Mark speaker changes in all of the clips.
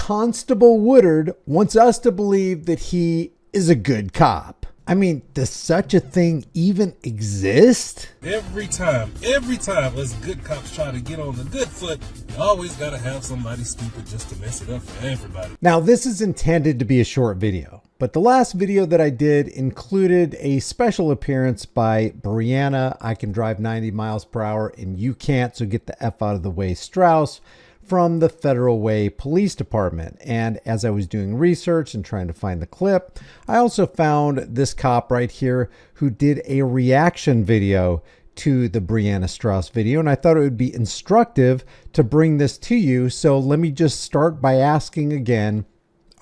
Speaker 1: Constable Woodard wants us to believe that he is a good cop. I mean, does such a thing even exist?
Speaker 2: Every time us good cops try to get on the good foot, you always gotta have somebody stupid just to mess it up for everybody.
Speaker 1: Now, this is intended to be a short video, but the last video that I did included a special appearance by Brianna, I Can Drive 90 Miles Per Hour and You Can't, so get the F out of the way, Strauss, from the Federal Way Police Department. And as I was doing research and trying to find the clip, I also found this cop right here who did a reaction video to the Brianna Strauss video, and I thought it would be instructive to bring this to you. So let me just start by asking again,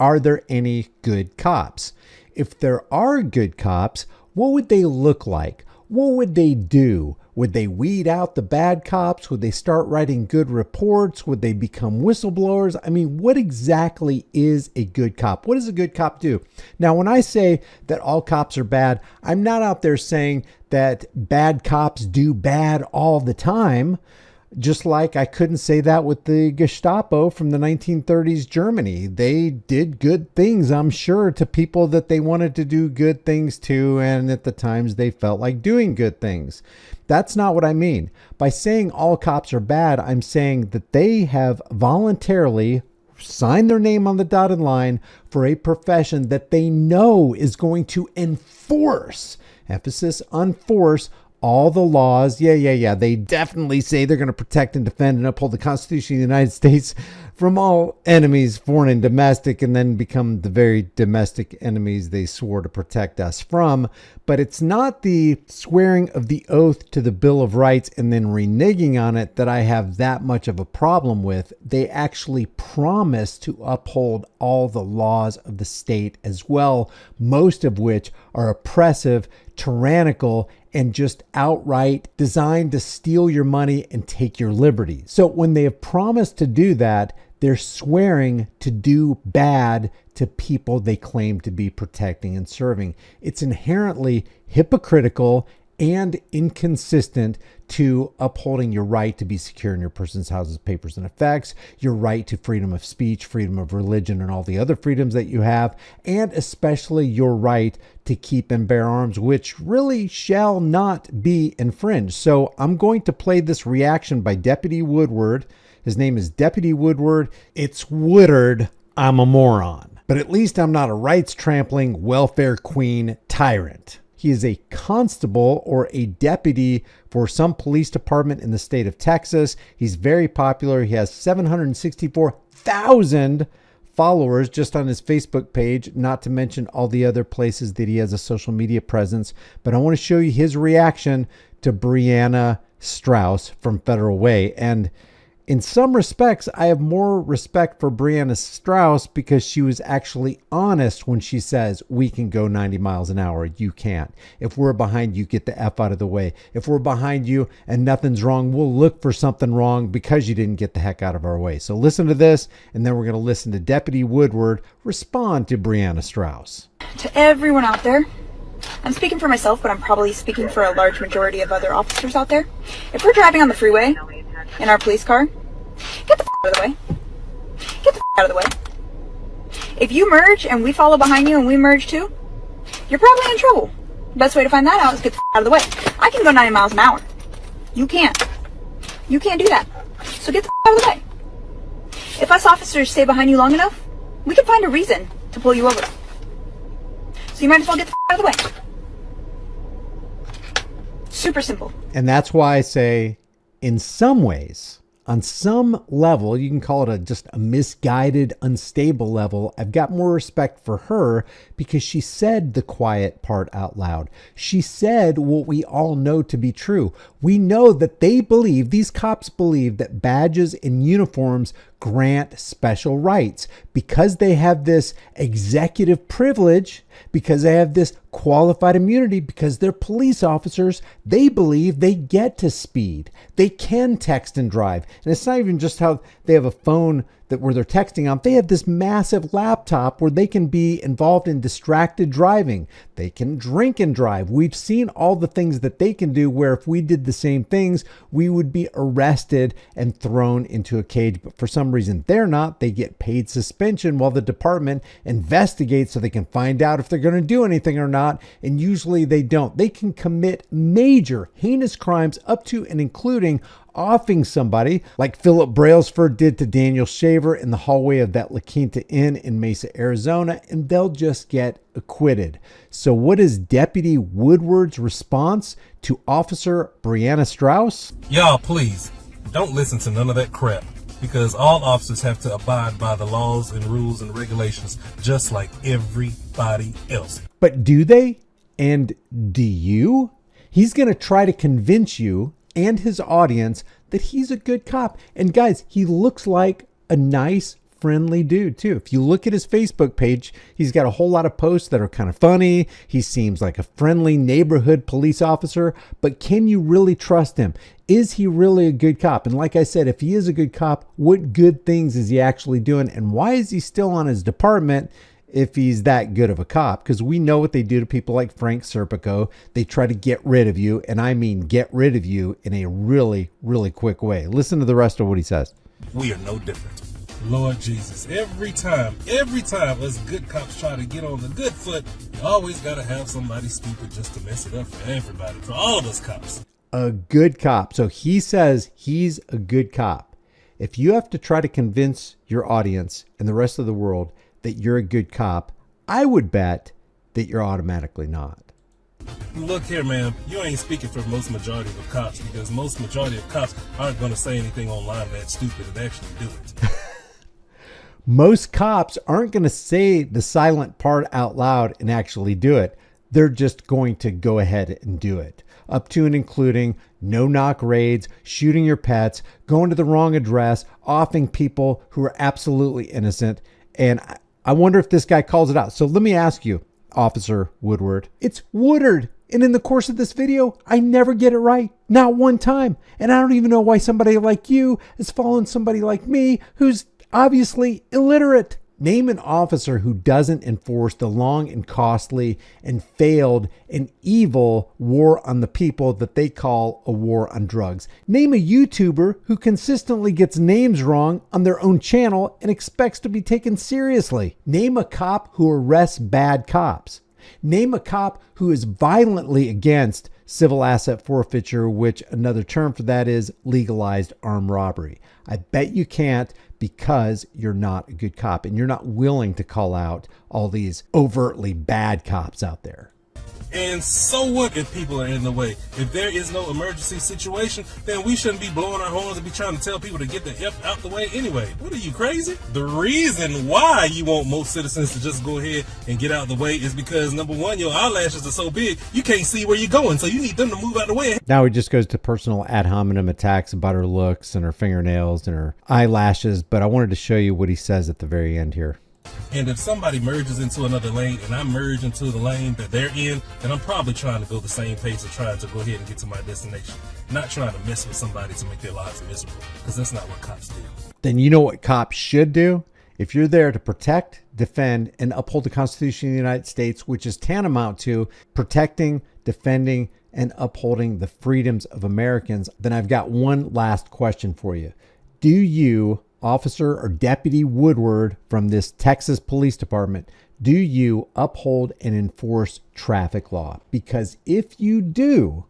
Speaker 1: are there any good cops? If there are good cops, what would they look like? What would they do? Would they weed out the bad cops? Would they start writing good reports? Would they become whistleblowers? I mean, what exactly is a good cop? What does a good cop do? Now, when I say that all cops are bad, I'm not out there saying that bad cops do bad all the time. Just like I couldn't say that with the Gestapo from the 1930s Germany. They did good things, I'm sure, to people that they wanted to do good things to, and at the times they felt like doing good things. That's not what I mean. By saying all cops are bad, I'm saying that they have voluntarily signed their name on the dotted line for a profession that they know is going to enforce, emphasis on force, all the laws. Yeah. They definitely say they're going to protect and defend and uphold the Constitution of the United States from all enemies, foreign and domestic, and then become the very domestic enemies they swore to protect us from. But it's not the swearing of the oath to the Bill of Rights and then reneging on it that I have that much of a problem with. They actually promise to uphold all the laws of the state as well, most of which are oppressive, tyrannical, and just outright designed to steal your money and take your liberties. So when they have promised to do that, they're swearing to do bad to people they claim to be protecting and serving. It's inherently hypocritical and inconsistent to upholding your right to be secure in your person's houses, papers, and effects, your right to freedom of speech, freedom of religion, and all the other freedoms that you have, and especially your right to keep and bear arms, which really shall not be infringed. So I'm going to play this reaction by Deputy Woodward. His name is Deputy Woodward. It's Woodard. I'm a moron. But at least I'm not a rights trampling, welfare queen tyrant. He is a constable or a deputy for some police department in the state of Texas. He's very popular. He has 764,000 followers just on his Facebook page, not to mention all the other places that he has a social media presence. But I want to show you his reaction to Brianna Strauss from Federal Way. And in some respects, I have more respect for Brianna Strauss because she was actually honest when she says, we can go 90 miles an hour. You can't. If we're behind you, get the F out of the way. If we're behind you and nothing's wrong, we'll look for something wrong because you didn't get the heck out of our way. So listen to this, and then we're going to listen to Deputy Woodward respond to Brianna Strauss.
Speaker 3: To everyone out there, I'm speaking for myself, but I'm probably speaking for a large majority of other officers out there. If we're driving on the freeway in our police car, get the out of the way. Get the out of the way. If you merge and we follow behind you and we merge too, you're probably in trouble. Best way to find that out is get the out of the way. I can go 90 miles an hour. You can't. You can't do that. So get the out of the way. If us officers stay behind you long enough, we can find a reason to pull you over. So you might as well get the out of the way. Super simple.
Speaker 1: And that's why I say, in some ways, on some level, you can call it just a misguided, unstable level, I've got more respect for her because she said the quiet part out loud. She said what we all know to be true. We know that they believe, these cops believe, that badges and uniforms grant special rights because they have this executive privilege, because they have this qualified immunity because they're police officers. They believe they get to speed. They can text and drive. And it's not even just how they have a phone where they're texting on. They have this massive laptop where they can be involved in distracted driving. They can drink and drive. We've seen all the things that they can do where if we did the same things, we would be arrested and thrown into a cage. But for some reason, they're not. They get paid suspension while the department investigates so they can find out if they're going to do anything or not. And usually they don't. They can commit major heinous crimes up to and including offing somebody like Philip Brailsford did to Daniel Shaver in the hallway of that La Quinta Inn in Mesa, Arizona, and they'll just get acquitted. So what is Deputy Woodward's response to Officer Brianna Strauss?
Speaker 2: Y'all, please, don't listen to none of that crap, because all officers have to abide by the laws and rules and regulations just like everybody else.
Speaker 1: But do they? And do you? He's going to try to convince you and his audience that he's a good cop. And guys, he looks like a nice, friendly dude too. If you look at his Facebook page, he's got a whole lot of posts that are kind of funny. He seems like a friendly neighborhood police officer, but can you really trust him? Is he really a good cop? And like I said, if he is a good cop, what good things is he actually doing? And why is he still on his department if he's that good of a cop? Because we know what they do to people like Frank Serpico. They try to get rid of you, and I mean get rid of you in a really, really quick way. Listen to the rest of what he says.
Speaker 2: We are no different. Lord Jesus, every time us good cops try to get on the good foot, you always got to have somebody stupid just to mess it up for everybody, for all of us cops.
Speaker 1: A good cop. So he says he's a good cop. If you have to try to convince your audience and the rest of the world that you're a good cop, I would bet that you're automatically not.
Speaker 2: Look here, man, you ain't speaking for most majority of cops, because most majority of cops aren't going to say anything online that's stupid and actually do it.
Speaker 1: Most cops aren't going to say the silent part out loud and actually do it. They're just going to go ahead and do it. Up to and including no-knock raids, shooting your pets, going to the wrong address, offing people who are absolutely innocent. And I wonder if this guy calls it out. So let me ask you, Officer Woodward. It's Woodard. And in the course of this video, I never get it right. Not one time. And I don't even know why somebody like you is following somebody like me who's obviously illiterate. Name an officer who doesn't enforce the long and costly and failed and evil war on the people that they call a war on drugs. Name a YouTuber who consistently gets names wrong on their own channel and expects to be taken seriously. Name a cop who arrests bad cops. Name a cop who is violently against civil asset forfeiture, which another term for that is legalized armed robbery. I bet you can't, because you're not a good cop and you're not willing to call out all these overtly bad cops out there.
Speaker 2: And so what if people are in the way? If there is no emergency situation, then we shouldn't be blowing our horns and be trying to tell people to get the F out the way anyway. What are you, crazy? The reason why you want most citizens to just go ahead and get out the way is because, number one, your eyelashes are so big, you can't see where you're going, so you need them to move out the way.
Speaker 1: Now he just goes to personal ad hominem attacks about her looks and her fingernails and her eyelashes, but I wanted to show you what he says at the very end here.
Speaker 2: And if somebody merges into another lane and I merge into the lane that they're in, then I'm probably trying to go the same pace of trying to go ahead and get to my destination. Not trying to mess with somebody to make their lives miserable, because that's not what cops do.
Speaker 1: Then you know what cops should do? If you're there to protect, defend, and uphold the Constitution of the United States, which is tantamount to protecting, defending, and upholding the freedoms of Americans, then I've got one last question for you. Do you, Officer or Deputy Woodward from this Texas Police Department, do you uphold and enforce traffic law? Because if you do,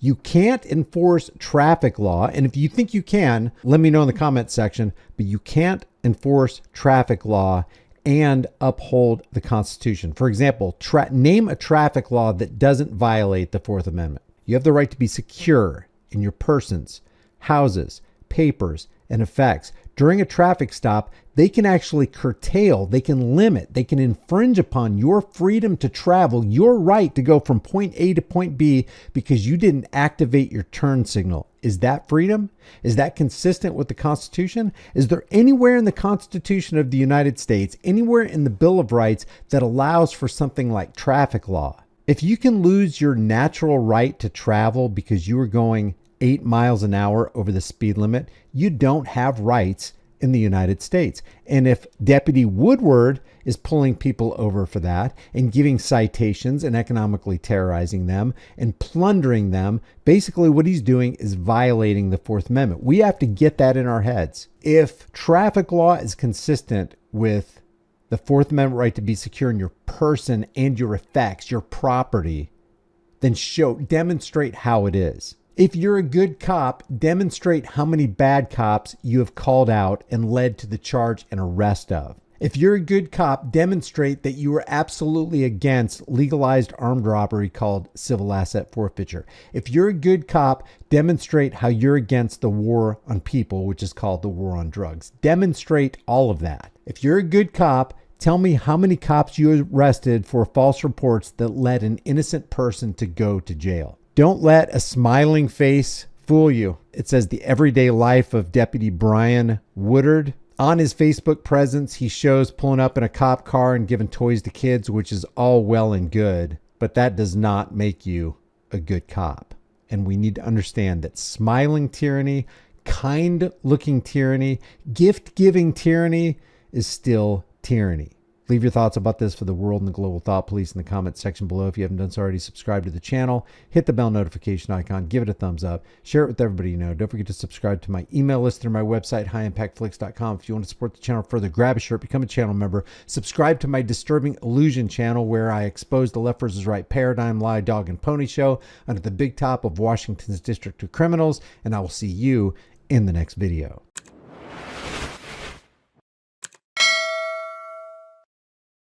Speaker 1: you can't enforce traffic law. And if you think you can, let me know in the comments section, but you can't enforce traffic law and uphold the Constitution. For example, name a traffic law that doesn't violate the Fourth Amendment. You have the right to be secure in your persons, houses, papers, and effects. During a traffic stop, they can actually curtail, they can limit, they can infringe upon your freedom to travel, your right to go from point A to point B because you didn't activate your turn signal. Is that freedom? Is that consistent with the Constitution? Is there anywhere in the Constitution of the United States, anywhere in the Bill of Rights that allows for something like traffic law? If you can lose your natural right to travel because you are going 8 miles an hour over the speed limit, you don't have rights in the United States. And if Deputy Woodard is pulling people over for that and giving citations and economically terrorizing them and plundering them, basically what he's doing is violating the Fourth Amendment. We have to get that in our heads. If traffic law is consistent with the Fourth Amendment right to be secure in your person and your effects, your property, then demonstrate how it is. If you're a good cop, demonstrate how many bad cops you have called out and led to the charge and arrest of. If you're a good cop, demonstrate that you are absolutely against legalized armed robbery called civil asset forfeiture. If you're a good cop, demonstrate how you're against the war on people, which is called the war on drugs. Demonstrate all of that. If you're a good cop, tell me how many cops you arrested for false reports that led an innocent person to go to jail. Don't let a smiling face fool you. It says the everyday life of Deputy Brian Woodard. On his Facebook presence, he shows pulling up in a cop car and giving toys to kids, which is all well and good, but that does not make you a good cop. And we need to understand that smiling tyranny, kind-looking tyranny, gift-giving tyranny is still tyranny. Leave your thoughts about this for the world and the global thought police in the comments section below. If you haven't done so already, subscribe to the channel, hit the bell notification icon, give it a thumbs up, share it with everybody you know. Don't forget to subscribe to my email list through my website, highimpactflix.com. If you want to support the channel further, grab a shirt, become a channel member, subscribe to my Disturbing Illusion channel where I expose the left versus right paradigm, lie, dog, and pony show under the big top of Washington's District of Criminals, and I will see you in the next video.